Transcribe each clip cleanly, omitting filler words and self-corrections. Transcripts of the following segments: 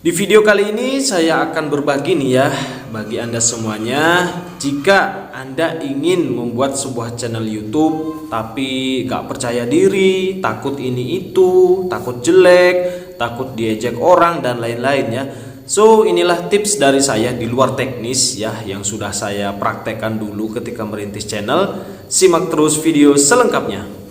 Di video kali ini saya akan berbagi nih ya bagi Anda semuanya. Jika Anda ingin membuat sebuah channel YouTube tapi gak percaya diri, takut ini itu, takut jelek, takut diejek orang dan lain-lain ya. So inilah tips dari saya di luar teknis ya, yang sudah saya praktekkan dulu ketika merintis channel. Simak terus video selengkapnya.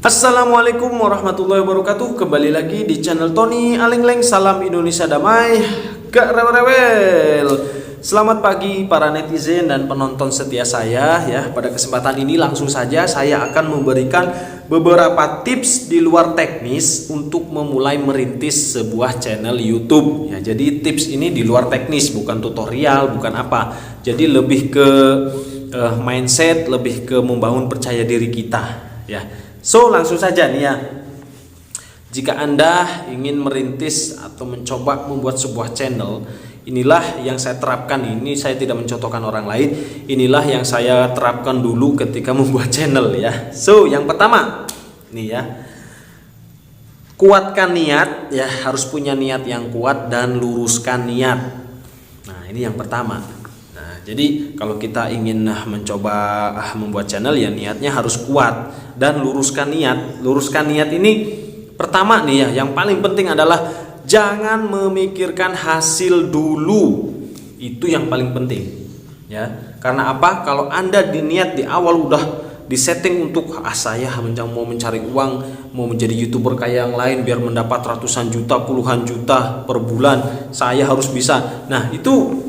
Assalamualaikum warahmatullahi wabarakatuh. Kembali lagi di channel Tony Alengleng. Salam Indonesia damai, gak rewel-rewel. Selamat pagi para netizen dan penonton setia saya ya. Pada kesempatan ini langsung saja saya akan memberikan beberapa tips di luar teknis untuk memulai merintis sebuah channel YouTube ya. Jadi tips ini di luar teknis, bukan tutorial, bukan apa. Jadi lebih ke mindset, lebih ke membangun percaya diri kita ya. So langsung saja nih ya. Jika Anda ingin merintis atau mencoba membuat sebuah channel, inilah yang saya terapkan. Ini saya tidak mencontohkan orang lain. Inilah yang saya terapkan dulu ketika membuat channel ya. So yang pertama nih ya, kuatkan niat ya. Harus punya niat yang kuat dan luruskan niat. Nah ini yang pertama. Jadi kalau kita ingin mencoba membuat channel ya, niatnya harus kuat dan luruskan niat. Luruskan niat ini pertama nih ya, yang paling penting adalah jangan memikirkan hasil dulu. Itu yang paling penting ya. Karena apa? Kalau Anda niat di awal udah disetting untuk saya mau mencari uang, mau menjadi YouTuber kayak yang lain biar mendapat ratusan juta, puluhan juta per bulan, saya harus bisa. Nah itu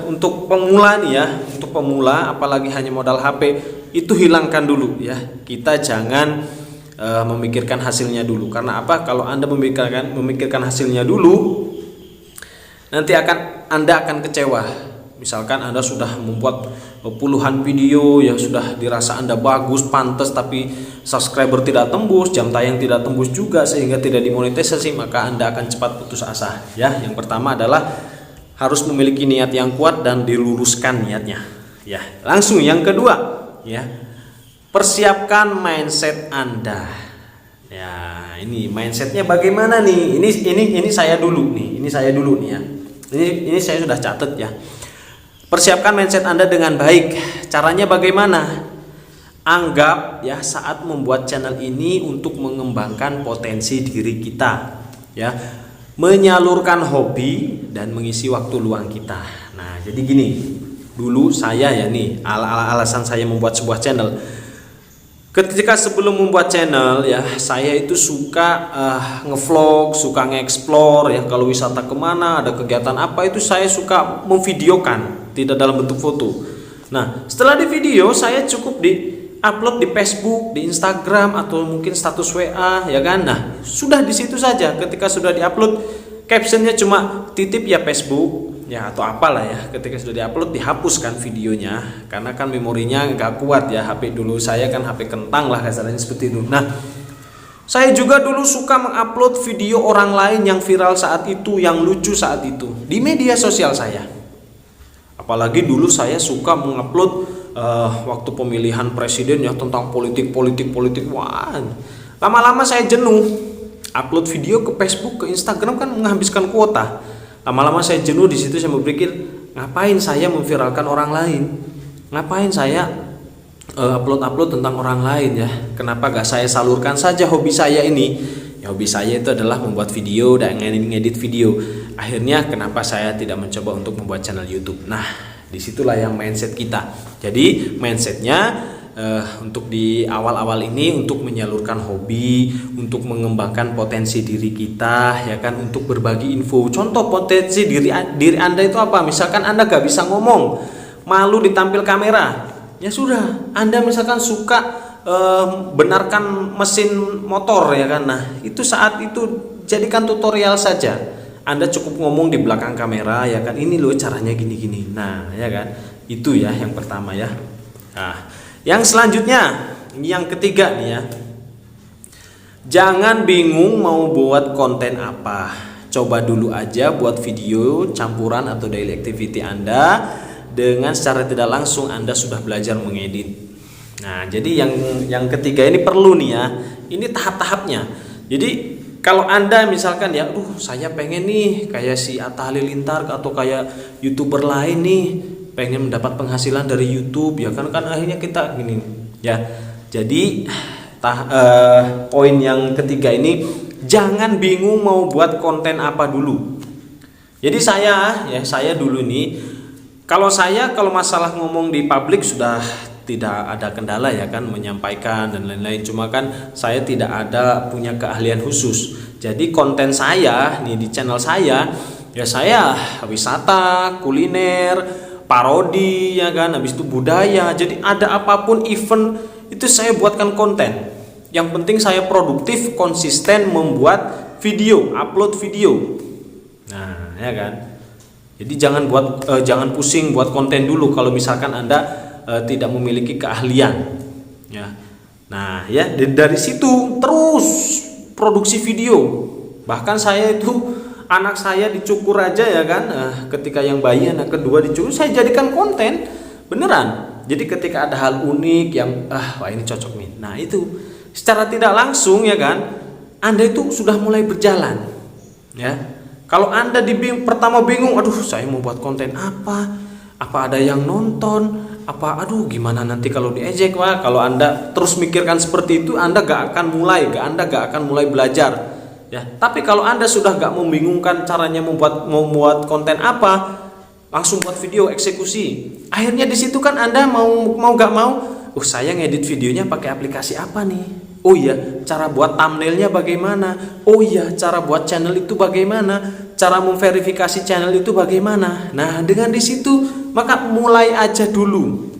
untuk pemula nih ya, untuk pemula apalagi hanya modal HP, itu hilangkan dulu ya. Kita jangan memikirkan hasilnya dulu. Karena apa? Kalau Anda memikirkan hasilnya dulu, nanti Anda akan kecewa. Misalkan Anda sudah membuat puluhan video ya, sudah dirasa Anda bagus, pantas, tapi subscriber tidak tembus, jam tayang tidak tembus juga sehingga tidak dimonetisasi, maka Anda akan cepat putus asa ya. Yang pertama adalah harus memiliki niat yang kuat dan diluruskan niatnya ya. Langsung yang kedua ya, persiapkan mindset Anda ya. Ini mindsetnya bagaimana nih? Ini saya dulu nih, ya. Ini saya sudah catat ya. Persiapkan mindset Anda dengan baik. Caranya bagaimana? Anggap ya saat membuat channel ini untuk mengembangkan potensi diri kita ya, menyalurkan hobi dan mengisi waktu luang kita. Nah jadi gini, dulu saya ya nih, alasan saya membuat sebuah channel. Ketika sebelum membuat channel ya, saya itu suka ngevlog, suka nge-explore ya. Kalau wisata kemana, ada kegiatan apa, itu saya suka memvideokan, tidak dalam bentuk foto. Nah setelah di video, saya cukup upload di Facebook, di Instagram, atau mungkin status WA ya kan. Nah sudah di situ saja. Ketika sudah diupload, captionnya cuma titip ya Facebook ya atau apalah ya. Ketika sudah diupload, dihapuskan videonya karena kan memorinya nggak kuat ya. HP dulu saya kan HP kentang lah kasarnya seperti itu. Nah saya juga dulu suka mengupload video orang lain yang viral saat itu, yang lucu saat itu di media sosial saya. Apalagi dulu saya suka mengupload waktu pemilihan presiden ya, tentang politik. Wah, lama-lama saya jenuh. Upload video ke Facebook, ke Instagram kan menghabiskan kuota. Lama-lama saya jenuh. Di situ saya berpikir, ngapain saya memviralkan orang lain? Ngapain saya upload tentang orang lain ya? Kenapa gak saya salurkan saja hobi saya ini? Ya, hobi saya itu adalah membuat video dan ngedit video. Akhirnya kenapa saya tidak mencoba untuk membuat channel YouTube? Nah disitulah yang mindset kita. Jadi mindsetnya untuk di awal-awal ini untuk menyalurkan hobi, untuk mengembangkan potensi diri kita ya kan, untuk berbagi info. Contoh potensi diri Anda itu apa? Misalkan Anda gak bisa ngomong, malu ditampil kamera, ya sudah, Anda misalkan suka benarkan mesin motor ya kan. Nah itu saat itu jadikan tutorial saja. Anda cukup ngomong di belakang kamera ya kan, ini loh caranya gini-gini. Nah ya kan, itu ya yang pertama ya. Nah yang selanjutnya, yang ketiga nih ya, jangan bingung mau buat konten apa. Coba dulu aja buat video campuran atau daily activity Anda. Dengan secara tidak langsung Anda sudah belajar mengedit. Nah jadi yang ketiga ini perlu nih ya, ini tahap-tahapnya. Jadi kalau Anda misalkan ya, saya pengen nih kayak si Atta Halilintar atau kayak YouTuber lain nih, pengen mendapat penghasilan dari YouTube ya kan akhirnya kita gini ya. Jadi poin yang ketiga ini, jangan bingung mau buat konten apa dulu. Jadi saya dulu nih, kalau masalah ngomong di publik sudah tidak ada kendala ya kan, menyampaikan dan lain-lain. Cuma kan saya tidak ada punya keahlian khusus. Jadi konten saya nih di channel saya ya, saya wisata, kuliner, parodi ya kan, habis itu budaya. Jadi ada apapun event itu saya buatkan konten. Yang penting saya produktif, konsisten membuat video, upload video. Nah, ya kan. Jadi jangan pusing buat konten dulu kalau misalkan Anda tidak memiliki keahlian. Ya. Nah, ya dari situ terus produksi video. Bahkan saya itu anak saya dicukur aja ya kan. Ketika yang bayi anak kedua dicukur, saya jadikan konten beneran. Jadi ketika ada hal unik yang wah ini cocok nih. Nah, itu secara tidak langsung ya kan, Anda itu sudah mulai berjalan. Ya. Kalau Anda pertama bingung, saya mau buat konten apa ada yang nonton, gimana nanti kalau diejek. Wah, kalau Anda terus mikirkan seperti itu, Anda gak akan mulai belajar ya. Tapi kalau Anda sudah gak membingungkan caranya membuat konten apa, langsung buat video, eksekusi. Akhirnya di situ kan Anda mau gak mau, saya ngedit videonya pakai aplikasi apa nih? Oh iya, cara buat thumbnailnya bagaimana? Oh iya, cara buat channel itu bagaimana? Cara memverifikasi channel itu bagaimana? Nah, dengan di situ maka mulai aja dulu.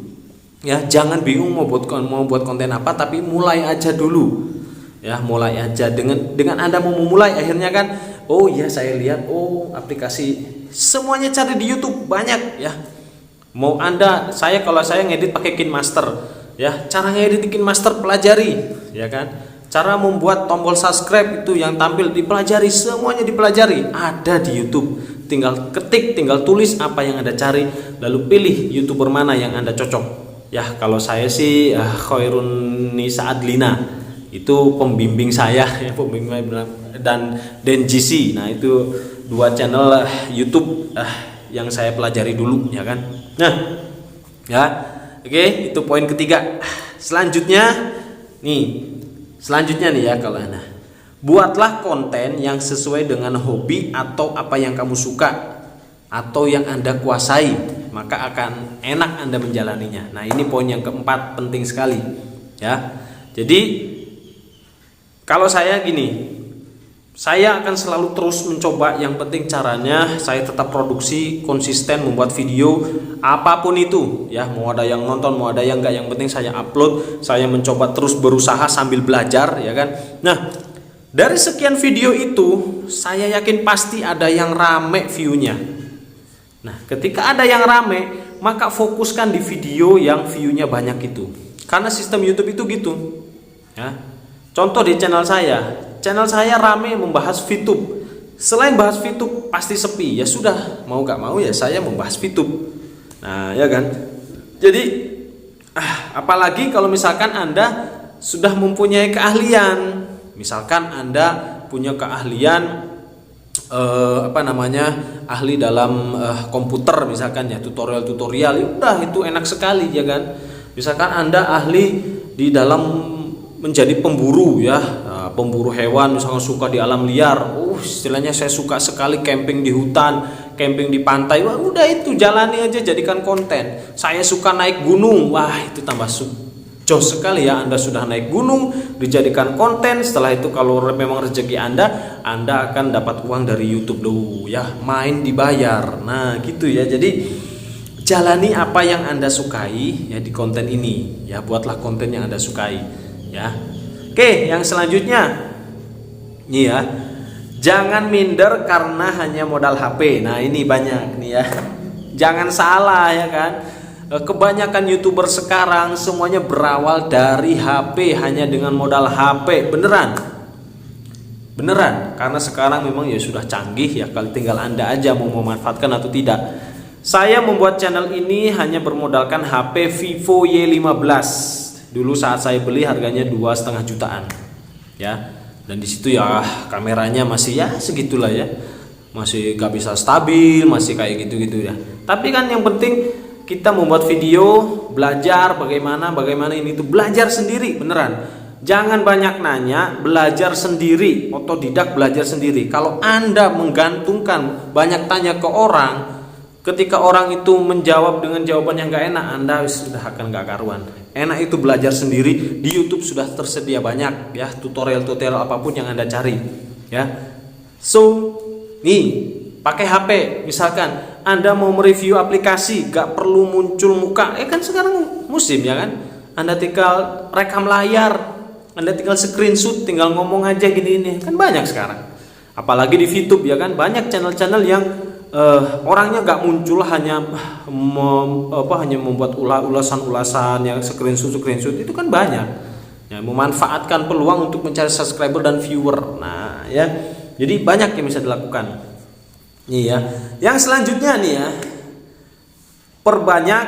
Ya, jangan bingung mau buat konten apa, tapi mulai aja dulu. Ya, mulai aja dengan Anda mau memulai, akhirnya kan, oh iya saya lihat, aplikasi semuanya cari di YouTube banyak ya. Mau kalau saya ngedit pakai KineMaster. Ya, cara ngedit KineMaster pelajari, ya kan? Cara membuat tombol subscribe itu yang tampil dipelajari, semuanya dipelajari, ada di YouTube. Tinggal ketik, tinggal tulis apa yang Anda cari, lalu pilih YouTuber mana yang Anda cocok. Ya, kalau saya sih Khairun Nisa Adlina, itu pembimbing saya ya, dan GC. Nah, itu dua channel YouTube yang saya pelajari dulu, ya kan? Nah, ya. Oke, itu poin ketiga. Selanjutnya nih ya, kalau Anda buatlah konten yang sesuai dengan hobi atau apa yang kamu suka atau yang Anda kuasai, maka akan enak Anda menjalaninya. Nah, ini poin yang keempat, penting sekali ya. Jadi kalau saya gini, saya akan selalu terus mencoba, yang penting caranya saya tetap produksi, konsisten membuat video apapun itu ya, mau ada yang nonton, mau ada yang enggak, yang penting saya upload, saya mencoba terus berusaha sambil belajar ya kan. Nah, dari sekian video itu saya yakin pasti ada yang rame view-nya. Nah, ketika ada yang rame, maka fokuskan di video yang view-nya banyak itu. Karena sistem YouTube itu gitu ya. Contoh di channel saya rame membahas VTube. Selain bahas VTube pasti sepi. Ya sudah, mau gak mau ya saya membahas VTube. Nah, ya kan. Jadi apalagi kalau misalkan Anda sudah mempunyai keahlian. Misalkan Anda punya keahlian ahli dalam komputer misalkan ya, tutorial ya udah, itu enak sekali ya kan. Misalkan Anda ahli di dalam menjadi pemburu ya, pemburu hewan, misalnya suka di alam liar, istilahnya saya suka sekali camping di hutan, camping di pantai. Wah, udah itu jalani aja, jadikan konten. Saya suka naik gunung, wah itu tambah jos sekali ya, Anda sudah naik gunung, dijadikan konten. Setelah itu kalau memang rezeki Anda akan dapat uang dari YouTube dulu ya, main dibayar. Nah gitu ya. Jadi jalani apa yang Anda sukai ya di konten ini ya, buatlah konten yang Anda sukai ya. Oke, yang selanjutnya nih ya, jangan minder karena hanya modal HP. Nah, ini banyak nih ya, jangan salah ya kan. Kebanyakan YouTuber sekarang semuanya berawal dari HP, hanya dengan modal HP. Beneran, karena sekarang memang ya sudah canggih ya, kalau tinggal Anda aja mau memanfaatkan atau tidak. Saya membuat channel ini hanya bermodalkan HP Vivo Y15. Dulu saat saya beli harganya 2,5 jutaan ya. dan di situ ya kameranya masih ya segitulah ya, masih gak bisa stabil, masih kayak gitu-gitu ya. Tapi kan yang penting kita membuat video, belajar bagaimana ini tuh belajar sendiri beneran. Jangan banyak nanya, belajar sendiri, otodidak belajar sendiri. Kalau Anda menggantungkan banyak tanya ke orang, ketika orang itu menjawab dengan jawaban yang gak enak, Anda sudah akan gak karuan. Enak itu belajar sendiri, di YouTube sudah tersedia banyak ya, tutorial-tutorial apapun yang Anda cari ya. So, nih, pakai HP misalkan Anda mau mereview aplikasi, gak perlu muncul muka. Kan sekarang musim ya kan. Anda tinggal rekam layar, Anda tinggal screenshot, tinggal ngomong aja gini ini. Kan banyak sekarang. Apalagi di YouTube ya kan, banyak channel-channel yang orangnya gak muncul, hanya membuat ulasan-ulasan yang screenshot itu kan banyak. Ya, memanfaatkan peluang untuk mencari subscriber dan viewer. Nah, ya. Jadi banyak yang bisa dilakukan. Iya. Yang selanjutnya nih ya, perbanyak,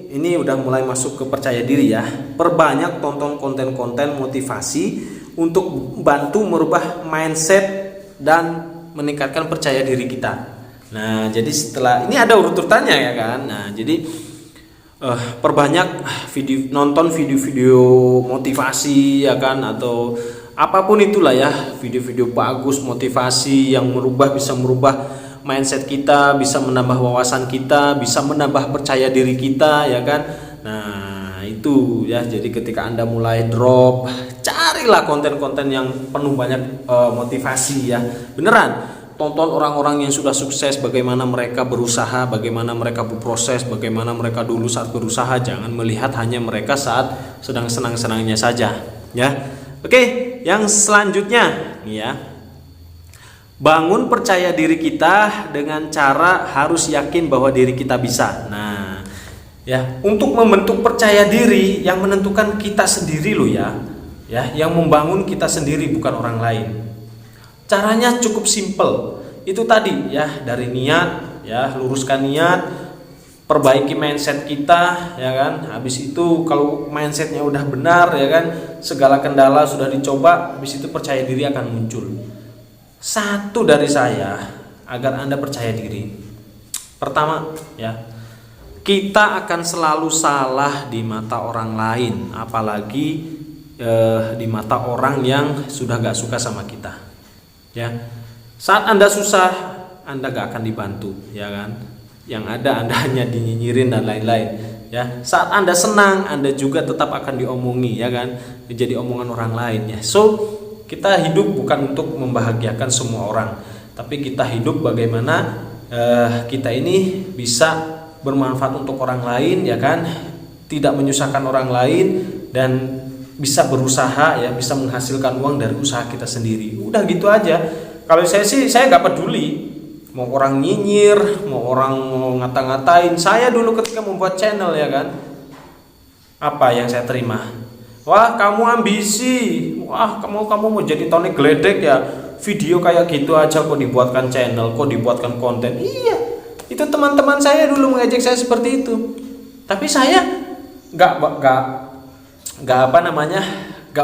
ini udah mulai masuk ke percaya diri ya. Perbanyak tonton konten-konten motivasi untuk bantu merubah mindset dan meningkatkan percaya diri kita. Nah, jadi setelah ini ada urutannya ya kan. Nah, jadi perbanyak nonton video-video motivasi ya kan, atau apapun itulah ya, video-video bagus motivasi yang bisa merubah mindset kita, bisa menambah wawasan kita, bisa menambah percaya diri kita ya kan. Nah, itu ya, jadi ketika Anda mulai drop, carilah konten-konten yang penuh banyak motivasi ya. Beneran, tonton orang-orang yang sudah sukses, bagaimana mereka berusaha, bagaimana mereka berproses, bagaimana mereka dulu saat berusaha. Jangan melihat hanya mereka saat sedang senang-senangnya saja ya. Oke, yang selanjutnya nih ya, bangun percaya diri kita dengan cara harus yakin bahwa diri kita bisa. Nah ya, untuk membentuk percaya diri yang menentukan kita sendiri loh ya, yang membangun kita sendiri bukan orang lain. Caranya cukup simple, itu tadi ya, dari niat ya, luruskan niat, perbaiki mindset kita ya kan. Habis itu kalau mindsetnya udah benar ya kan, segala kendala sudah dicoba, habis itu percaya diri akan muncul. Satu dari saya agar Anda percaya diri, pertama ya, kita akan selalu salah di mata orang lain, apalagi di mata orang yang sudah gak suka sama kita ya. Saat Anda susah, Anda gak akan dibantu ya kan, yang ada Anda hanya dinyinyirin dan lain-lain ya. Saat Anda senang, Anda juga tetap akan diomongi ya kan, jadi omongan orang lain ya. So, kita hidup bukan untuk membahagiakan semua orang, tapi kita hidup bagaimana kita ini bisa bermanfaat untuk orang lain ya kan, tidak menyusahkan orang lain, dan bisa berusaha ya, bisa menghasilkan uang dari usaha kita sendiri. Udah gitu aja. Kalau saya sih, saya gak peduli mau orang nyinyir, mau orang ngata-ngatain. Saya dulu ketika membuat channel ya kan, apa yang saya terima? Wah, kamu ambisi. Wah, kamu mau jadi Tony Gledek ya. Video kayak gitu aja kok dibuatkan channel, kok dibuatkan konten. Iya, itu teman-teman saya dulu mengejek saya seperti itu. Tapi saya gak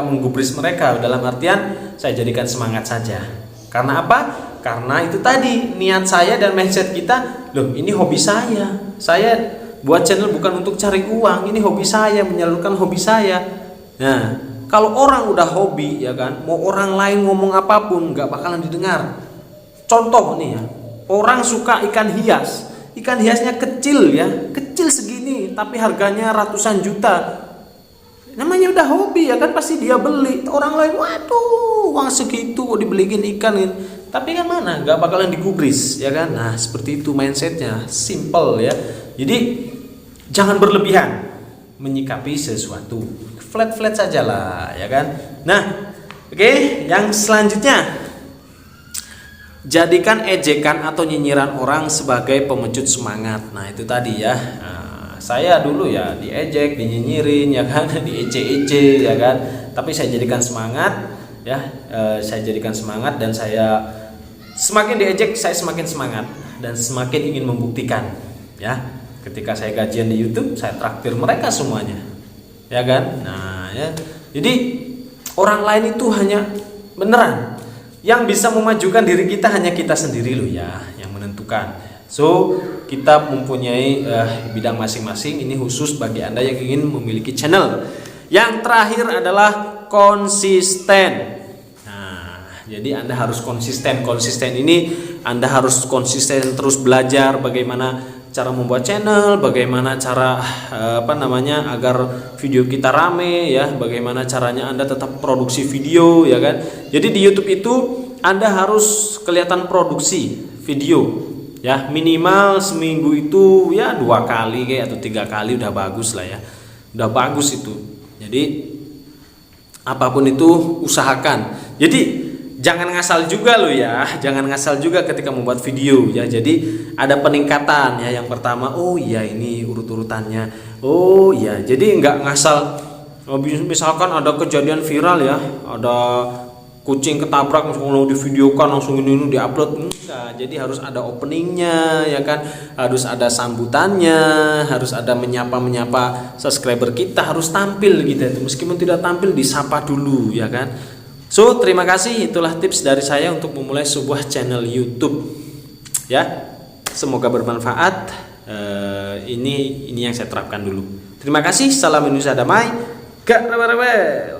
menggubris mereka. Dalam artian saya jadikan semangat saja. Karena apa? Karena itu tadi, niat saya dan mindset kita, loh ini hobi saya. Saya buat channel bukan untuk cari uang, ini hobi saya, menyalurkan hobi saya. Nah, kalau orang udah hobi ya kan, mau orang lain ngomong apapun gak bakalan didengar. Contoh nih ya, orang suka ikan hias. Ikan hiasnya kecil ya, kecil segini tapi harganya ratusan juta. Namanya udah hobi ya kan, pasti dia beli. Orang lain, waduh uang segitu kok dibeliin ikan gitu. Tapi kan mana, gak bakalan digubris ya kan. Nah seperti itu mindsetnya, simple ya. Jadi jangan berlebihan menyikapi sesuatu, flat saja lah ya kan. Nah oke, yang selanjutnya, jadikan ejekan atau nyinyiran orang sebagai pemecut semangat. Nah itu tadi ya, saya dulu ya diejek, dinyinyirin ya kan, diece-ece ya kan. Tapi saya jadikan semangat ya, saya jadikan semangat, dan saya semakin diejek saya semakin semangat dan semakin ingin membuktikan ya. Ketika saya gajian di YouTube, saya traktir mereka semuanya ya kan. Nah ya, jadi orang lain itu hanya beneran. Yang bisa memajukan diri kita hanya kita sendiri loh ya, yang menentukan. So, kita mempunyai bidang masing-masing. Ini khusus bagi Anda yang ingin memiliki channel. Yang terakhir adalah konsisten. Jadi Anda harus konsisten. Konsisten ini Anda harus konsisten terus belajar bagaimana cara membuat channel, bagaimana cara agar video kita rame ya, bagaimana caranya Anda tetap produksi video ya kan. Jadi di YouTube itu Anda harus kelihatan produksi video ya, minimal seminggu itu ya 2 kali kayak atau 3 kali udah bagus lah ya. Udah bagus itu. Jadi apapun itu usahakan. Jadi jangan ngasal juga loh ya, jangan ngasal juga ketika membuat video ya. Jadi ada peningkatan ya. Yang pertama, oh iya ini urut-urutannya. Oh iya, jadi nggak ngasal. Misalkan ada kejadian viral ya, ada kucing ketabrak langsung divideokan, langsung ini diupload. Enggak, jadi harus ada openingnya ya kan, harus ada sambutannya, harus ada menyapa subscriber kita, harus tampil gitu itu. Meskipun tidak tampil disapa dulu ya kan. So, terima kasih, itulah tips dari saya untuk memulai sebuah channel YouTube. Ya, semoga bermanfaat. Ini yang saya terapkan dulu. Terima kasih. Salam Indonesia damai. Gak rewel-rewel.